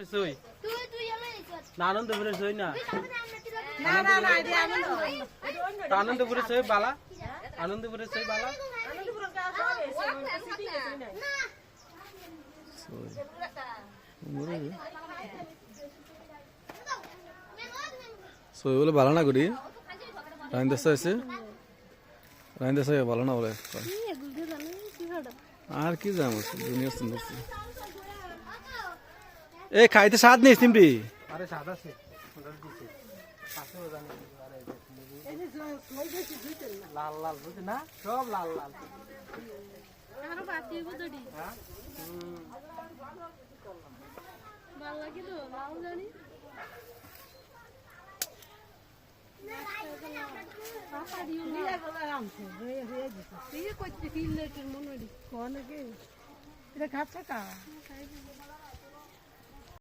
সই না আনন্দপুরের সই না আনন্দপুরের সই বালা আনন্দপুরের সই বালা সই বলে ভালো না করি রাইন্দাসা আছে রাইন্দাসা ভালো না বলে আর কি যাম দুনিয়ার সুন্দর এ খাইতে স্বাদ নেই সিমরি আরে সাদা সে দিছে পাশেও জানি লাল লাল বুঝি না সব লাল লাল আরো বাতি বুদড়ি হ্যাঁ ভালো লাগে তো লাল জানি এটা খাচ্ছে কা